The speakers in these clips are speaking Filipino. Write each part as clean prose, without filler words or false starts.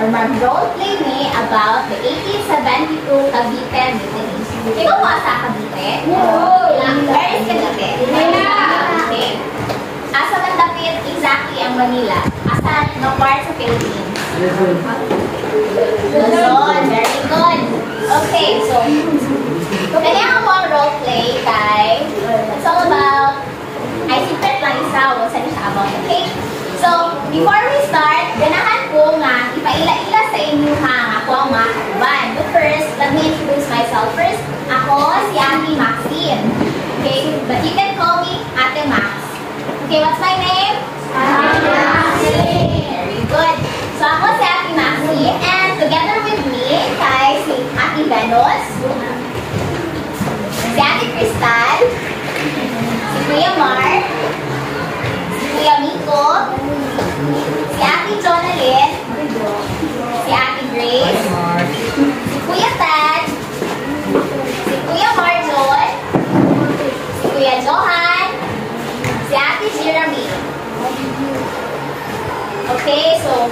mag-roleplay me about the 1872 Cavite mutiny. Ikaw mo sa Cavite? Where is Cavite? Okay. Asa man dapit exactly ang Manila? Asa no part sa Philippines? Luzon. Very good. Okay, so kanya ako ang roleplay kay it's all about ay secret lang isa o sa siya about, okay? So, before we start, ganahan ko nga ipaila-ila sa inyo ha ako ang mga karuban. But first, let me introduce myself first. Ako si Ate Maxine. Okay? But you can call me Ate Max. Okay, what's my name? Ate Maxine. Very good. So, ako si Ate Maxine and together with me kay si Ate Venus, si Ate Crystal, si Kuya Mark, si Kuya Miko, si Ate Jonalyn, si Ate Grace, si Kuya Tad, si Kuya Marjon, si Kuya Johan, si Ate Jeremy. Okay, so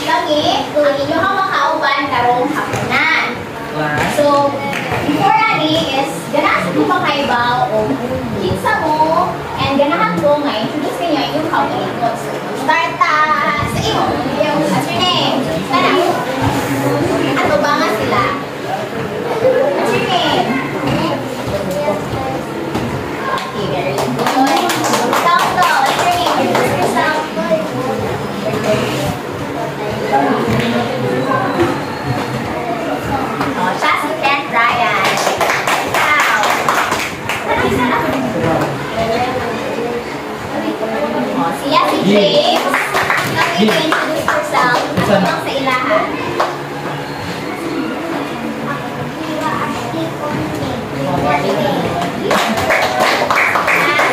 kami, ang inyong mga kauban karong hapunan. So, before ani is, ganahan ko makaibaw o kinsa mo, and ganahan ko nga introduce ninyo yung kaugalingon. So, start sa iyo. What's your name? Sana. Ano ba nga sila? What's your name? Okay, very good. Salto, what's your name? Salto. Oh, siya si Ken Ryan. Wow. Oh, siya si James. Let me introduce yourself. Ano lang sa ilahan?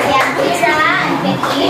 Si Antira and Becky.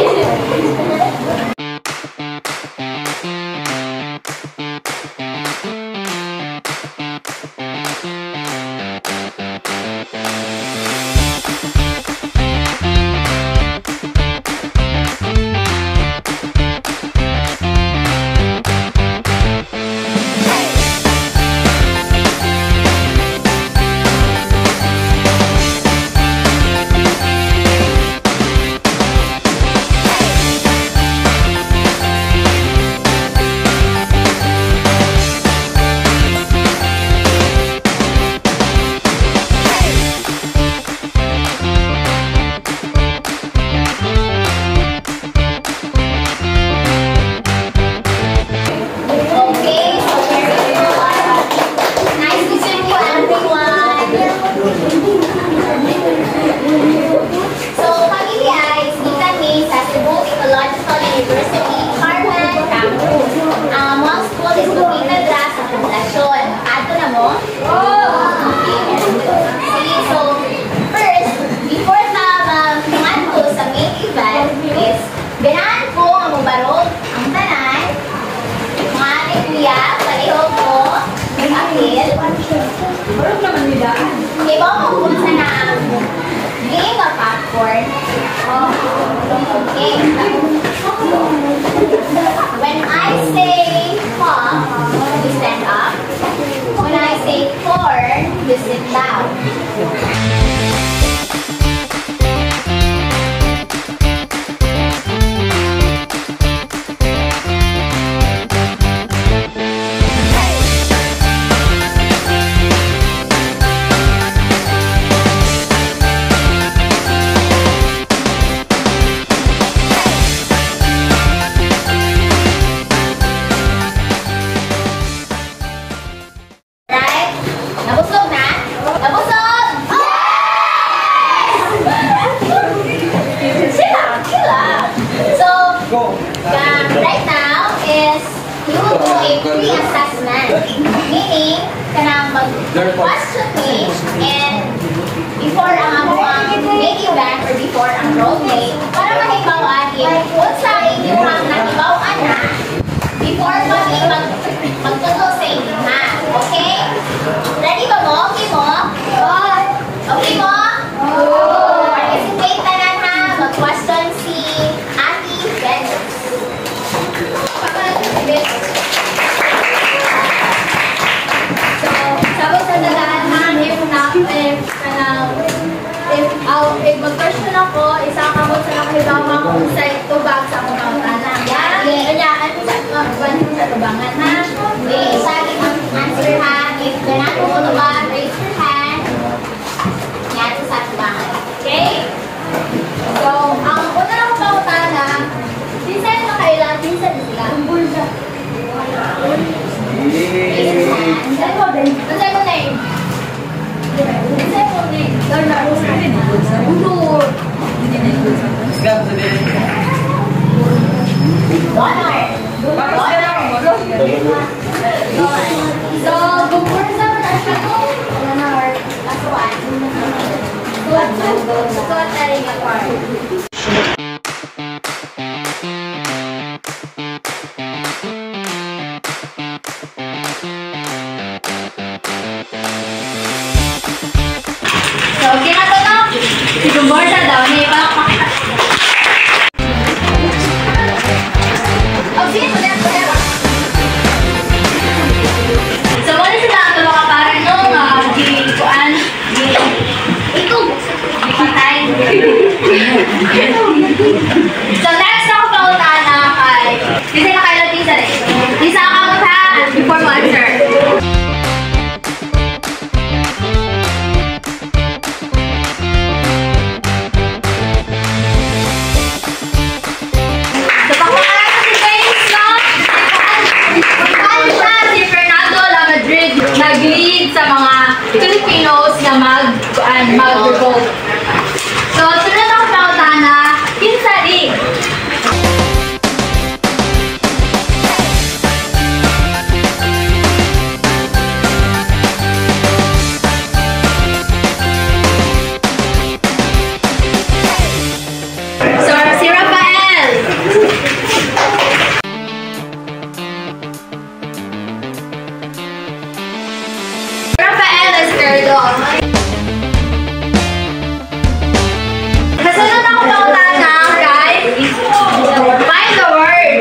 Okay, bawa mo kung saan na game of popcorn. Okay. When I say pop, you stand up. When I say corn, you sit down. Right now is you will do a pre-assessment, meaning kanang mag-question me and before ang main event or before ang role play para mahibawan kung sa inyong nahibawan na before kami magtuto sa inyo ha. Okay? Ready ba mo? Okay mo? Okay mo? Participate tanan ha. Mag-question si Ate Venus. mag-question ako, isang kamot sa nakahilama kung sa tubag sa akong pangtanan. Kanya, ano sa tubangan ha? Okay, sabi ang answer ha. If ganaan mo tubag, raise your hand. Yan, sa tubangan. Okay? So, ang una lang pangtanan, sinsa yung nakailan, sinsa na sila. Raise your hand. Answer mo name. Answer mo name. So, before sa mga ko, last one. So, taring apart. So, okay na to, no? Si Gumborsa daw, may palakpak. Oh, sige, pwede. So, wala sila ang mga parang no, kuan, ito, patay. So, next ako pautana kay, kasi nakailan pisa rin. Isa ka ha, before mo answer. Nag-lead sa mga Filipinos na mag-revolt. So, sunod ako pautana, kinsa rin. So, si Rafael. Kasunod ako pautana kay find the word.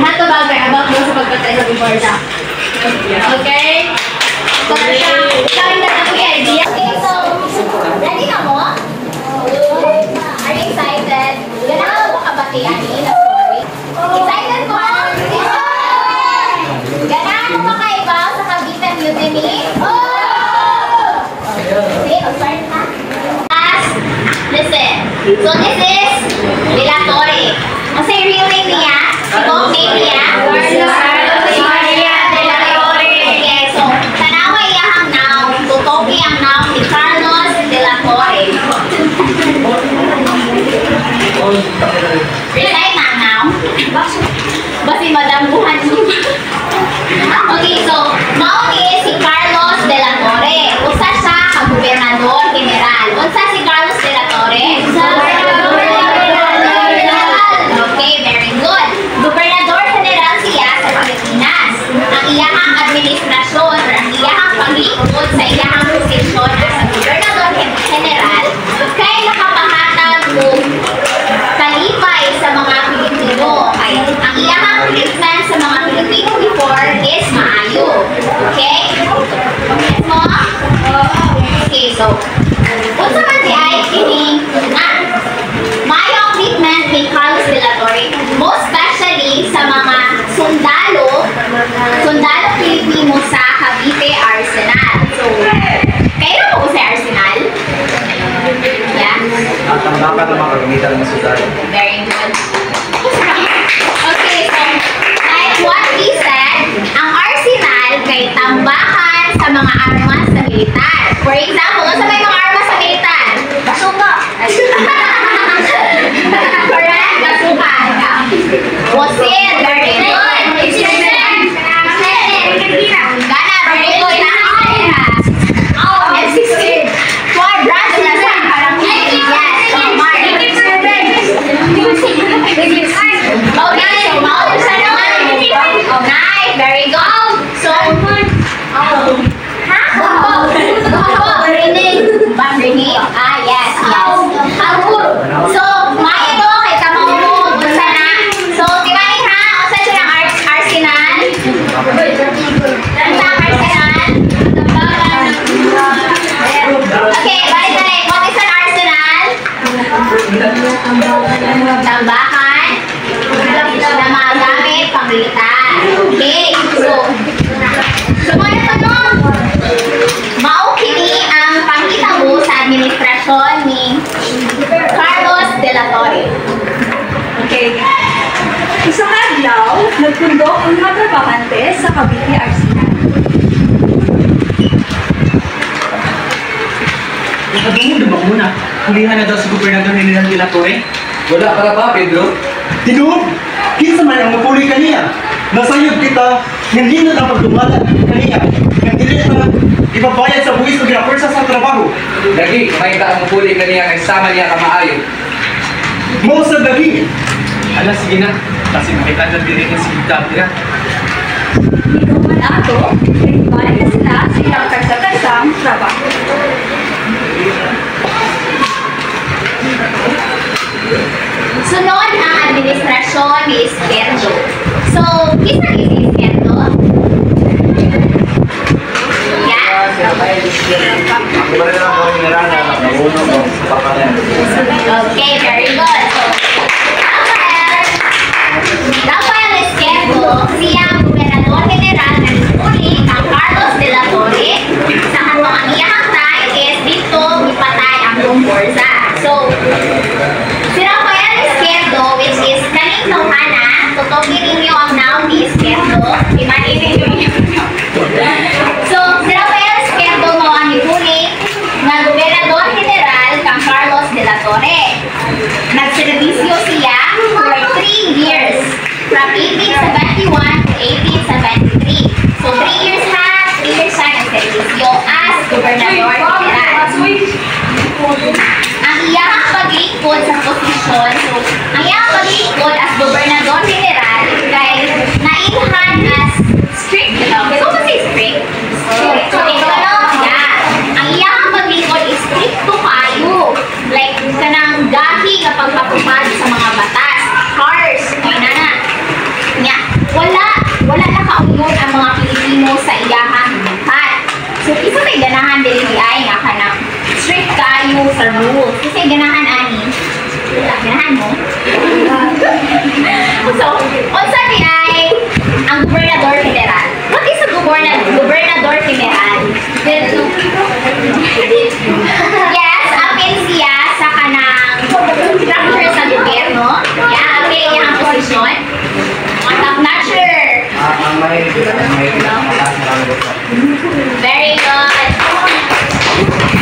Hato bagay about mo sa pagpatay sa Gumborsa. Okay? So, showing that na yung idea. Okay, so, ready na mo? Are you excited? Ganahan mo kabatian ni na story? Excited mo? Ganahan mo makaibaw sa Cavite Mutiny? Okay, I'll start na. Listen. So, this is De La Torre. Ang say real name niya, ibang name niya, Carlos Maria De La Torre. Okay, so, tanawa iyahang noun, tutoki ang noun ni Carlos De La Torre. Recite na noun. Basi madambuhan niyo. Okay, so, noun is si Carlos De La Torre. Usa siya ka gobernador general. Unsa si Carlos De La Torre? Okay, very good. Gobernador General siya sa Pilipinas. Ang iyahang administrasyon or ang iyahang paglingkod sa iyahang posisyon as Gobernador General kay nakapahatag og kalipay sa mga Pilipino. Okay? Ang iyahang treatment sa mga Pilipino before is maayo. Okay? Yes mo? Okay, so unsa man di ay kining maayo ang treatment ni Carlos De La Torre, most especially sa mga sundalo Pilipino sa Cavite Arsenal. So, kayo mo sa Arsenal? Yeah. Tambakan ng mga kagamitan ng sundalo. Very good. Okay, so, like what we said, ang arsenal kay tambakan sa mga armas sa militar. For example, sa may mga armas sa militar? Basuka! Tambakan na mga gamit pamilitan. Okay, so mga tanong, mao kini ang panghitabo sa administrasyon ni Carlos de la Torre. Okay. Isang adlaw, nagpundok ang mga trabahante sa Cavite Arsenal. Nakadungod ba muna? Hulihan na daw si Gobernador General de la Torre? Wala para pa, Pedro. Tinuod, kinsa man ang mapuli kaniya. Nasayod kita, hindi na ang pagdumala kaniya. Nga dili na ibabayad sa buwis o ginapursa sa trabaho. Lagi, makita ang mapuli kaniya kay sama niya kamayo. Mo sa gabi, Ala, sige na. Kasi makita na din si Dabira. Ikaw man ato, ay balik na sila sa ilang tagsa-tagsang trabaho. Sunod ang administrasyon ni Izquierdo. So, isa ni Izquierdo? Yeah? Ang bari na ako yung nirana, nakuno ko sa papalayan. Okay, very good. So, Rafael Izquierdo, siya ang Gobernador General ng Republic ang Carlos de la Torre. Sa kanong ang iyang tay is dito ipatay ang buong borsa. So, si Rafael Izquierdo, which is kaning tawhana, tutukin ninyo ang noun ni Izquierdo. Imanin ninyo. So, si Rafael Izquierdo mo ang hipuli ng Gobernador General kang Carlos de la Torre. Nagserbisyo siya for 3 years, from 1871 to 1873. So, 3 years ha, 3 years siya nagserbisyo as Gobernador General. Ang iyang paglingkod sa posisyon, so, ang iyang paglingkod as Gobernador General kay nailhan as strict, so kasi strict? So, yeah. Ang iyang paglingkod is strict to kayo. Like, kanang gahi nga pagpapupad sa mga batas. Harsh, ay nana. Yeah. Wala na kaunod ang mga Pilipino sa iyahang bukhat. So, isa may ganahan din ay nga kanang strict kayo sa rules. Kasi ganahan ani. Ganahan mo? So, unsa di ay ang Gobernador General. What is a Gobernador General? Yes, apil siya sa kanang structure sa gobyerno. Yeah, apil niya ang posisyon. On top notcher. Ang may pinakamataas na lang ito. Very good.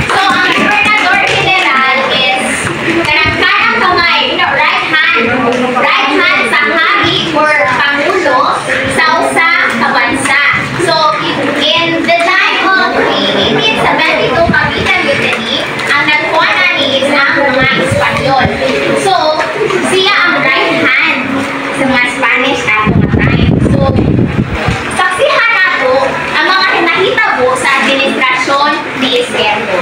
So, ang Gobernador General is kanang kamay, right hand sa hari or pangulo sa usa ka bansa. So, in the time of the 1872 Kapitan Mutiny, ang nagkuha ni is ang mga Espanyol. So, siya ang right hand sa mga Spanish at mga time. So, saksihan nato ang mga hinahitabo sa administrasyon ni Izquierdo.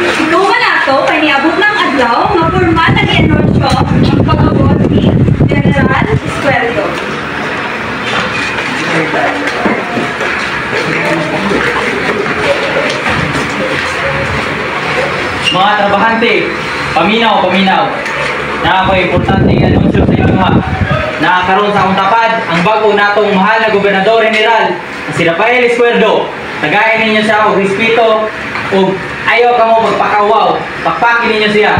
Ikaw man ato, kay niabot ng adlaw, nga formal na ni-anunsyo ang pag-abot ni General Izquierdo. Mga trabahante, paminaw. Na ako importante ng anunsyo sa inyo ha. Nakakaroon sa akong tapad ang bago natong mahal na Gobernador General na si Rafael Izquierdo. Tagayin ninyo siya og respeto ug ayaw ka mo magpakawaw. Pakpakin ninyo siya.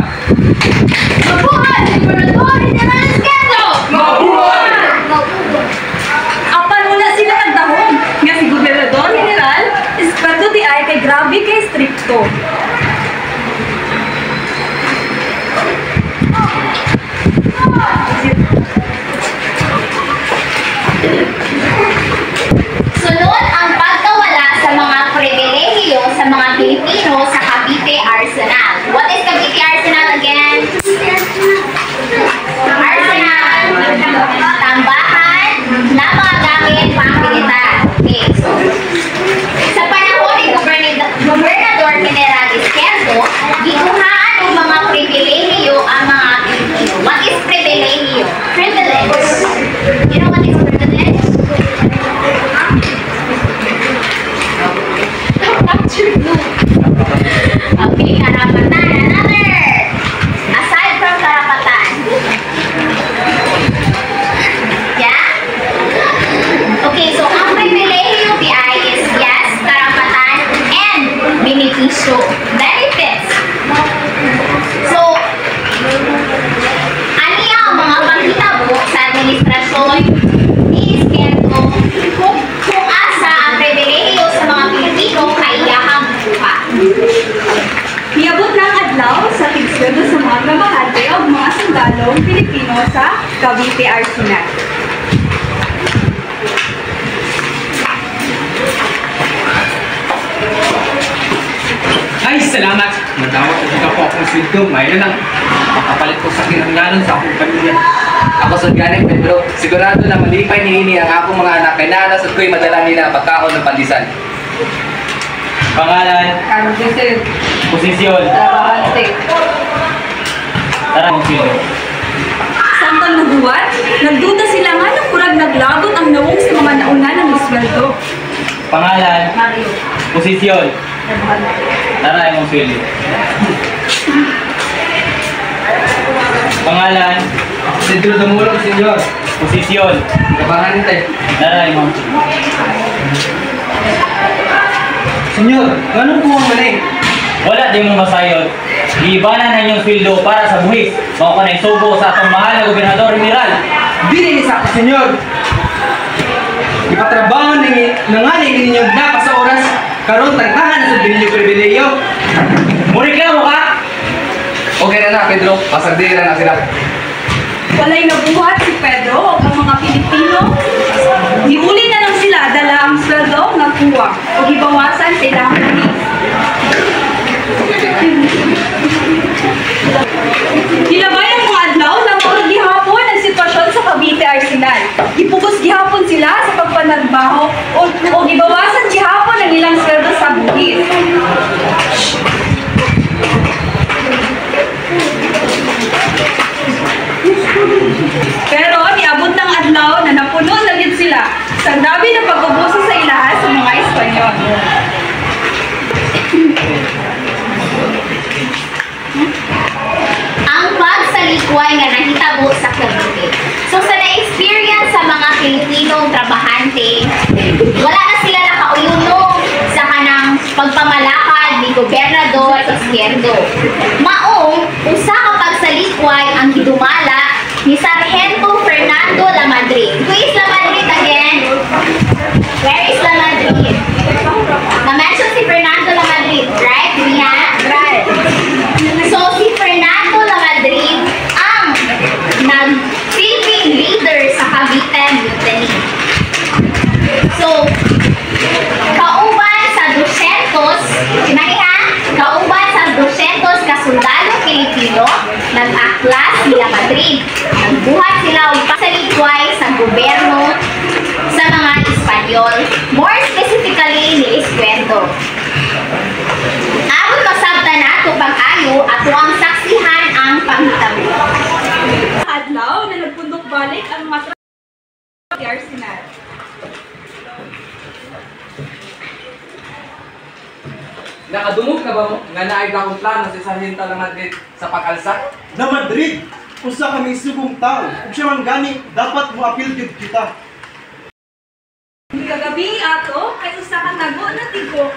Mabuhay! Gobernador General Izquierdo! Mabuhay! Apan wala sila nagdahon nga si Gobernador General Izquierdo di ay kay grabe kay stricto. Sunod ang pagkawala sa mga pribilehiyo sa mga Pilipino sa Cavite Arsenal. What is Cavite Arsenal again? Arsenal. Tambahan na mga gamit pang-militar. Okay, so sa panahon ni Gobernador General sundalong Pilipino sa Cavite Arsenal. Ay, salamat! Matawag ko ka po akong sweldo. Mayroon lang. Makapalit ko sa kinangganon sa akong pamilya. Ako sa ganing Pedro, sigurado na malipay ni ini ang akong mga anak kay nanas at ko'y madala nila pagkaon ng pandesal. Pangalan, posisyon, tara mong sweldo. Samtang nabuhat, nagduda sila nga ng kurag naglagot ang nawong sa mga nauna ng isweldo. Pangalan, posisyon, tara mong sweldo. Pangalan, Pedro Dumulong, senyor. posisyon, Kabahan tayo. tara mong Senyor, ganun po ang mali. wala din mong masayod. Iibanan na inyong sweldo para sa buhis. Mao ka na isubo sa atong mahal na Gobernador General. Dili ni sa senyor. Ipatrabaho nangaling ninyo dapat sa oras. Karon tagtahan na sa binyo pribileyo. Muriklamo ka! Okay na, Pedro. Pasagdira na sila. Walay nabuhat si Pedro o ang mga Pilipino. Giuli na lang sila dala ang sweldo nga kuwa o gibawasan sa ilang buhis. Gilabayan mga adlaw na mga gihapon ang sitwasyon sa Cavite Arsenal. Gipugos gihapon sila sa pagpanagbaho o gibawasan gihapon ang ilang sweldo sa buhis. Pero niabot ng adlaw na napuno na gid sila sa grabe na pag-ubuso sa ilaha sa mga Espanyol. Ang pagsalikway nga nahitabo sa Cavite. So sa na-experience sa mga Pilipinong trabahante, wala na sila nakauyunong sa kanang pagpamalakad ni Gobernador Izquierdo. Maong usa ka pagsalikway ang gidumala ni Sargento Fernando Lamadrid. Who is Lamadrid again? Where is Lamadrid? Na-mention si Fernando Lamadrid, right? Mia? Right. So, si Fernando Lamadrid ang nag-Philippine leader sa Cavite Mutiny. So, kauban sa 200, kinaiha? Kauban sa 200 kasundalo Pilipino, nag-aklas sila Madrid. Nagbuhat sila og pasalikway sa gobyerno sa mga Espanyol, more specifically ni Izquierdo. Abot masabta na ito pag-ayo at ang saksihan ang panghitabo. Adlaw na nagpundok balik ang mga Cavite Arsenal. Nakadumog na ba mo nga naay akong plano si Sargento ng Madrid sa pag-alsa? Na Madrid, usa kami subong tao. Kung siya man gani, dapat mo appeal gyud kita. Kagabi ato ay usa ka tago na tigom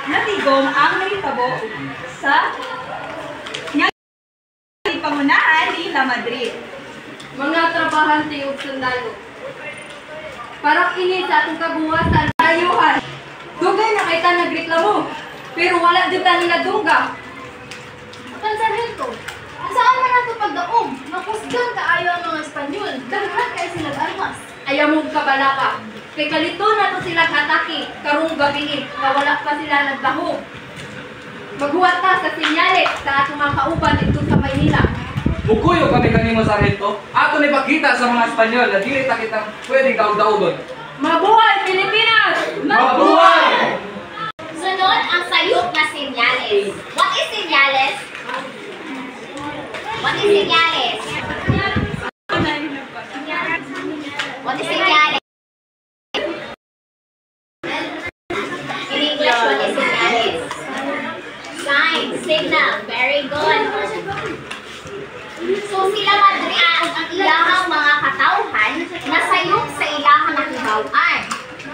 ang nahitabo sa pangunahan ni La Madrid. Mga trabahante ug sundalo. Para kini sa atong kabuhasan ayuhan. Dugay na kay ta nagreklamo. Pero wala jud ta nila duga. Ang Sargento, saan man nato pagdaog? Nakusgan kaayo ang mga Espanyol. Daghan kay sila armas. Ayaw mo kabalaka. Kay kalito na to sila kataki. Karong gabi nga wala pa sila nagbahog. Maghuwat ta sa sinyales sa atong mga kauban dito sa Maynila. Mukuyo kami kanimo Sargento. Ato ni pakita sa mga Espanyol na dili ta kitang pwedeng daog-daogon. Mabuhay Pilipinas! Mabuhay! Sunod ang sayop na sinyales. What is sinyales? What is sinyales? What is sinyales? In English, what is sinyales? Sign, signal. Very good. So sila Madrid ang ilahang mga katawhan nasayop sa ilahang nahibawan.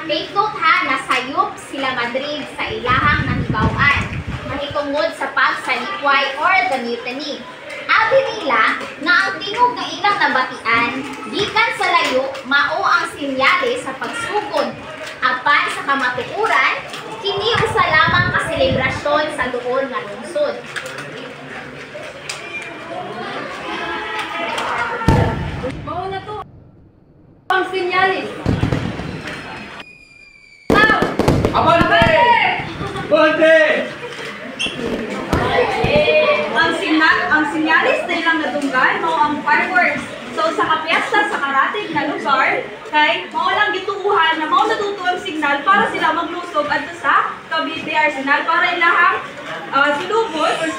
Take note ha, nasayop sila Madrid sa ilahang nahibawan. Mahitungod sa pagsalikway or the mutiny. Abi nila na ang tingog na ilang nabatian, gikan sa layo, mao ang sinyales sa pagsugod. Apan sa kamatuuran, kini usa lamang ka selebrasyon sa duol nga lungsod. kalibutan mao ang fireworks. So sa kapiesta sa karatig na lugar kay mao lang gituuhan na mao natuto ang signal para sila maglusog adto sa Cavite Arsenal para ilahang sulubot or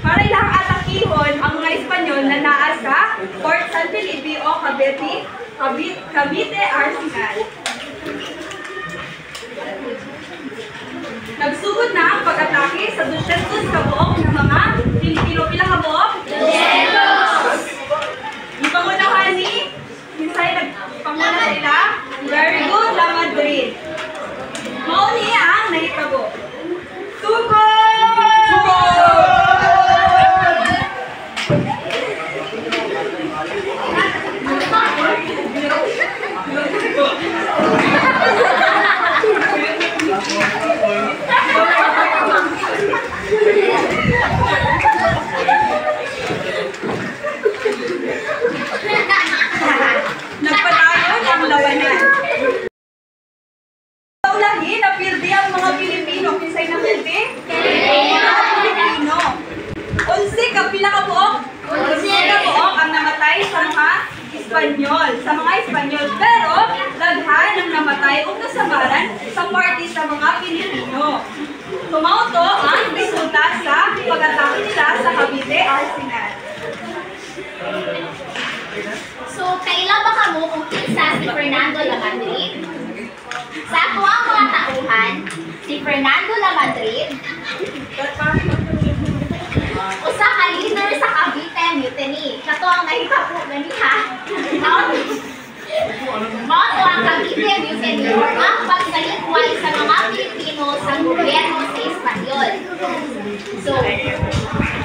para ilahang atakihon ang mga Espanyol na naa sa Fort San Felipe o Cavite Arsenal. Nagsugod na ang pag-atake sa 200 kabuok ng mga Pilipino. Pila kabuok? 200! Ipangunahan ni Minsay nagpanguna sila. Very good, La Madrid. Mauni ang nahitabo. Sugod! Nagpatayon ang labanan. Taulahin na pildi ang mga Pilipino. Kinsay na pildi? Mga Pilipino. 11 kapila ka buok? 11 ka buok ang namatay sa mga Espanyol. Sa mga Espanyol. Pero, daghan ang namatay o kasamaran sa party sa mga Pilipino. Tumauto ang resulta sa pag-atake nila sa Cavite Arsenal. So, kailan ba kamo kung kinsa si Fernando La Madrid? Sa ako ang mga tauhan, si Fernando La Madrid, usa ka leader sa Cavite Mutiny. Kato ang nahitabo gani ha. Mao ang Cavite Mutiny ang pagsalikway sa mga Pilipino sa gobyerno sa Espanyol. So,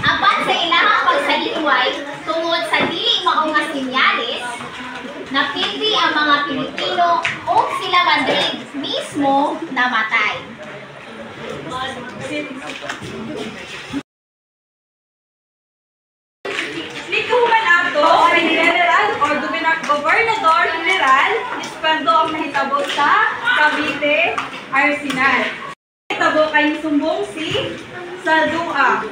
apan sa ilahang pagsalikway tungod sa dili mao nga sinyalis, napildi ang mga Pilipino o sila Madrid mismo namatay. Likuman ato kay General or Gobernador General Ispando ang nahitabo sa Cavite Arsenal. Nahitabo kay sumbong si Saldua.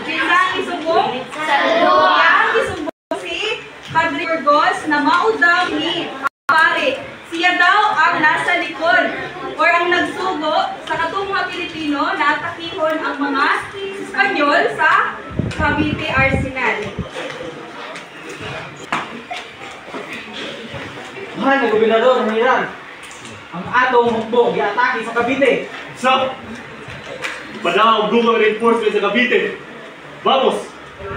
Kinsa ang isumbong? Saldua. Ang isumbong si Padre Burgos na maudaw ni pare. Siya daw ang nasa likod or ang nagsugo sa katong mga Pilipino na atakihon ang mga Espanyol sa Cavite Arsenal. Mahal na gobernador ng Iran, ang atong hukbo giatake sa Cavite. Sa Padang dugang reinforcement sa Cavite. Vamos!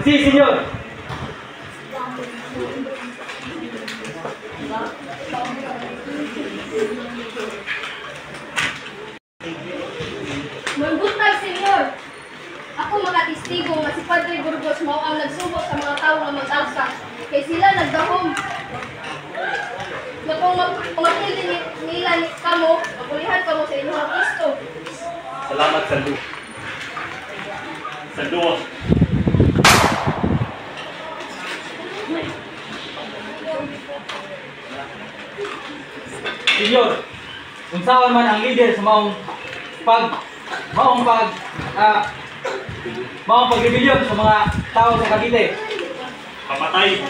Si, senyor! Mangbutag, senyor. Ako makatistigo nga si Padre Burgos mao ang nagsubo sa mga tao nga mag-alsa. Kay sila nagdahom. Na kung mapildi nila kamo, mapulihan kamo sa inyong Kristo. Salamat, Saldu. Saldua. Senyor, unsaon man ang leader sa maong pagrebelyon sa mga tao sa Cavite. Kapatay.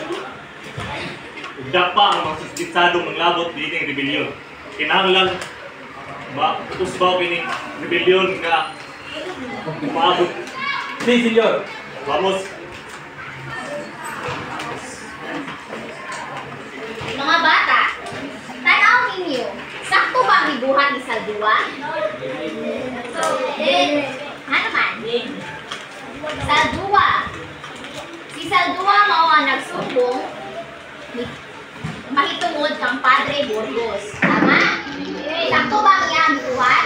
Ugda pa ang mga suspitsadong ng labot dito ng rebelyon. Kinahanglan utos ba kining rebelyon nga umaabot. Si, senyor. Vamos. Mga bata, tanaw ninyo, sakto ba ang ibuhat ni Saldua? Ano man? Saldua. Si Saldua mao ang nagsumbong mahitungod kang Padre Burgos. Tama? Sakto ba ang iyang ibuhat?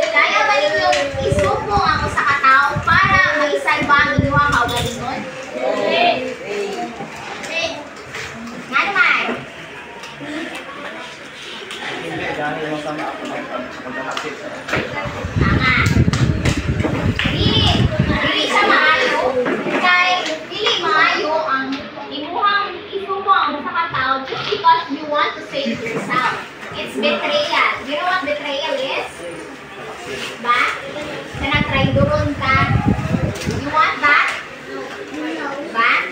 Kaya ba ninyong isumbong ako sa katao para maisalba ang inyong kaugalingon? Nga naman. Tama. Dili siya maayo. Kay dili maayo ang imuhang isumbong sa katao just because you want to save yourself. It's betrayal. You know what betrayal is? Ba? Na nagtraidoron ka. You want that? Ba?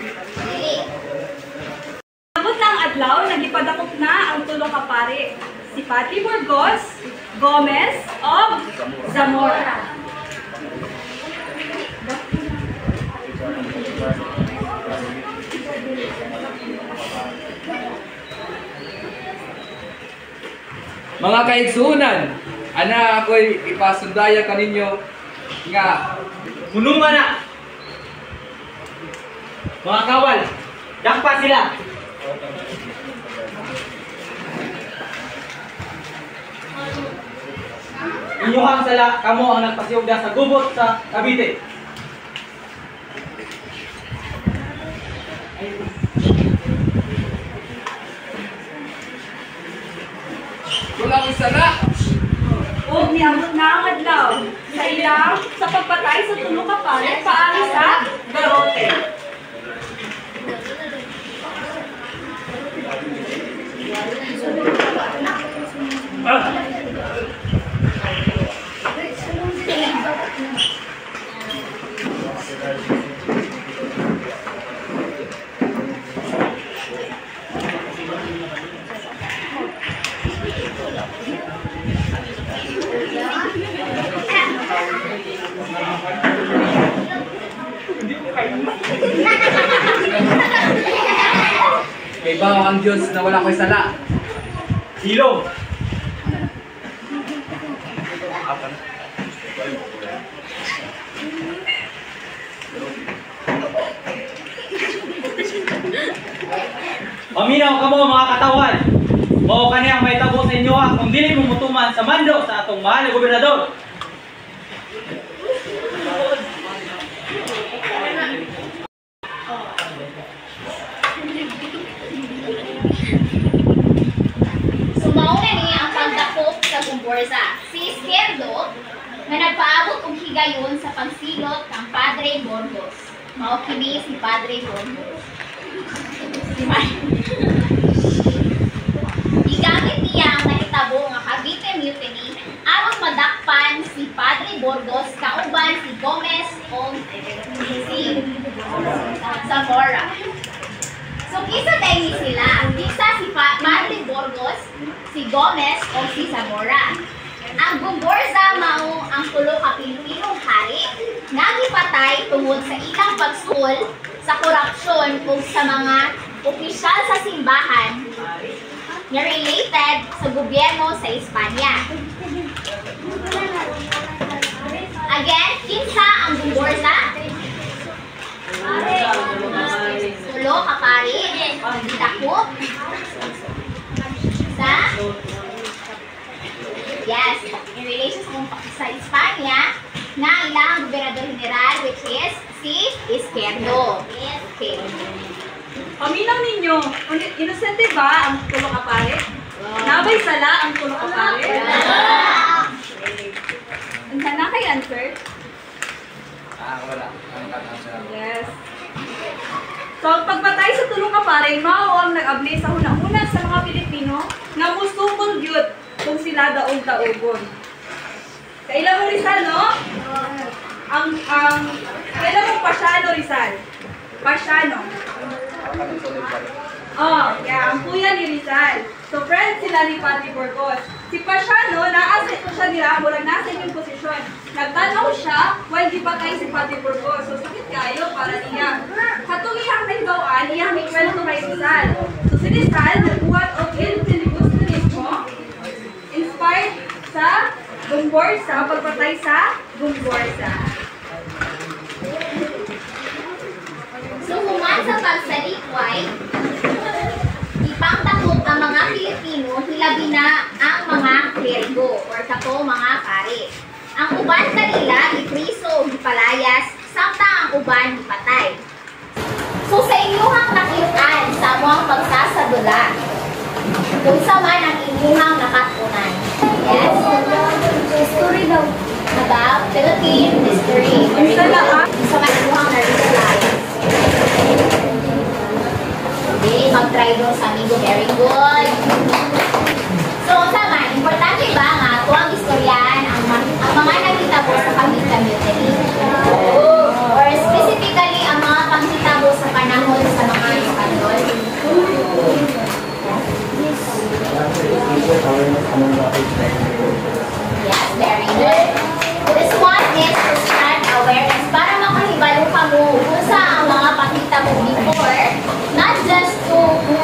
gipadakop na ang tulo ka pare. Si Padre Burgos Gomez of Zamora. Mga kaigsunan, ana ako'y ipasundaya kaninyo nga Hunungan na! Mga kawal, dakpa sila! Inyuhang sala, kamo ang nagpasiyogda sa gubot sa Cavite. walang isara. O niabot na ang adlaw sa ilang sa pagpatay sa tulo ka pare paari sa garote. Kay bawa ang Diyos na wala ko'y sala. Silong! Paminaw ka mo mga katawan! Mao kaniyang may tabo sa inyo ha kung dili mo mutuman sa mando sa atong mahal na gobernador. Sumauna niya ang pagdakop sa Gumborza. Si Izquierdo na nagpaabot og higayon sa pagsilot ng Padre Burgos. Mao kini si Padre Burgos. Igamit niya ang nahitabo nga Cavite Mutiny aron madakpan si Padre Burgos kauban si Gomez o si Zamora. So kisa dahil sila, kisa si Padre Burgos, si Gomez o si Zamora. Ang Gumborza mao ang tulo ka Pilipinong hari nga gipatay tungod sa ilang pagsul sa korupsyon ug sa mga opisyal sa simbahan na related sa gobyerno sa Espanya. Again, kinsa ang Gumborza? Tulo ka pari, dakop sa in relation sa Espanya na ilang gobernador general which is si Izquierdo. Okay. Paminaw ninyo, inosente ba ang tulo ka pare? Nabay sala ang tulo ka pare? Ang sana kay answer? Wala. Ang katansya. Yes. So, ang pagpatay sa tulo ka pare, mao ang nag-abli sa hunang-una sa mga Pilipino na musukol gyud kung sila daog daogon. Kailan mo Rizal, no? Kailan mo Pasyano Rizal? Pasyano. Oh, yeah, ang kuya ni Rizal. So, friends sila ni Padre Burgos. Si Pasyano, naasit ko siya nila, walang nasa yung posisyon. Nagtanaw siya, while di patay si Padre Burgos. So, sakit kayo para niya. Katong iyang nahibawaan, iyang may kwento kay Rizal. So, si Rizal, nagbuhat o filibusterismo, inspired sa Gumborza, pagpatay sa Gumborza. So, human sa pagsalikway, ipangtakot ang mga Pilipino, hilabi na ang mga klergo or kato mga pare. Ang uban kanila, ipriso o ipalayas, samta ang uban ipatay. So, sa inyuhang nakitaan sa among pagsasadula, kung sa man ang inyuhang nakatunan. Yes? History daw. About Philippine history. Sa man inyuhang na-realize. Okay, mag-try doon sa amigo, very good. So, sama, importante ba nga ito ang istoryahan ang mga nagtitabo sa Cavite Mutiny? Or specifically, ang mga pagtitabo sa panahon sa mga Espanyol? Yes, very good. This one is to spread awareness para makahibalo ka mo kung sa ang mga pakita mo before, not just to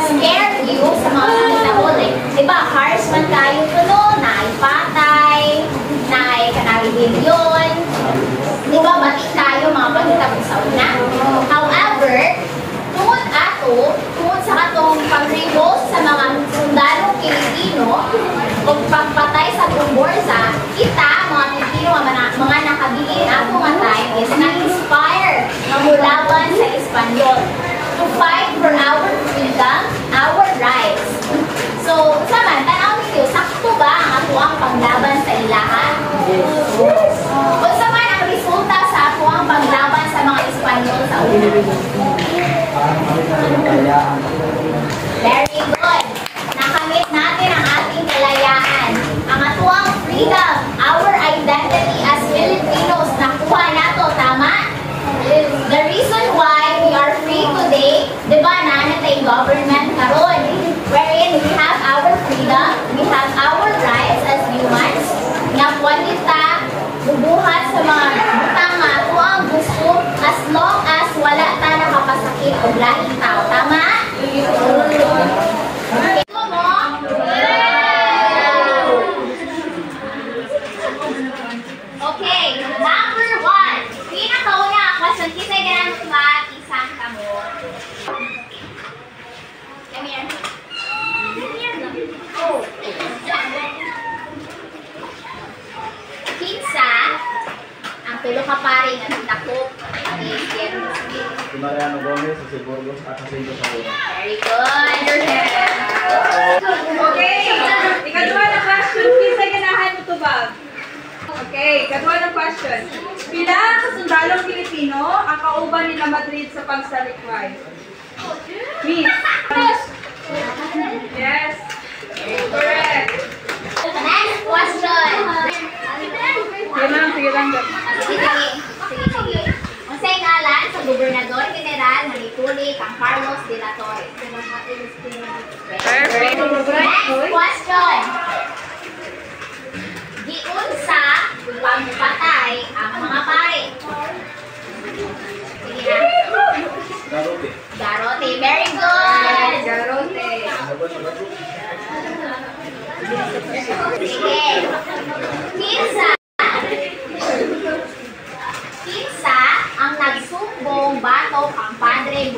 scare you sa mga pakita mo. Like, diba, harsh man kayo ko no, naipatay, naikanaligilyon, diba, batik tayo mga pakita mo sa una. However, tungod sa katong pag-revolt sa mga sundalong Pilipino o pagpatay sa Gumborza, kita, mga Pilipino, mga nakabilin ako nga time is na-inspire na mulaban sa Espanyol to fight for our freedom, our rights. So, saman, tanaw ninyo, sakto ba ang ato ang paglaban sa ilahan? O saman ang resulta sa ato ang paglaban sa mga Espanyol sa una? Very good. Nakamit natin ang ating kalayaan. Ang atuang freedom, our identity as Filipinos, nakuha nato, tama? The reason why we are free today, di ba, nanatay government karon, wherein we have our freedom, we have our rights as humans, nga pwede ta bubuhat sa mga butang nga ato ang gusto as long as wala ta nakapasakit o lahing tao. Tama? Okay, number 1. Pinakauna ang question. Kisay ganang mat isang kamo. Come here. Oh. Kinsa ang tulo ka pare nga nagdakop ni Pierre Smith. Si Mariano Gomez, si Burgos, at si sa una. Very good. Okay, ikaduha na question. Kinsa ganahan mo tubag? Okay, ikaduha na question. Pila ka sundalong Pilipino ang kauban nila Madrid sa pagsalikway? Miss. Yes. Correct. Next question. Sige lang. Sige. Unsay ngalan sa Gobernador General nga nituli kang Carlos de la Torre? Perfect. Next question. Giunsa pagpatay ang mga pare? Sige na. Garote. Very good. Garote. Sige. Kinsa ang nagsumbong batok ang Padre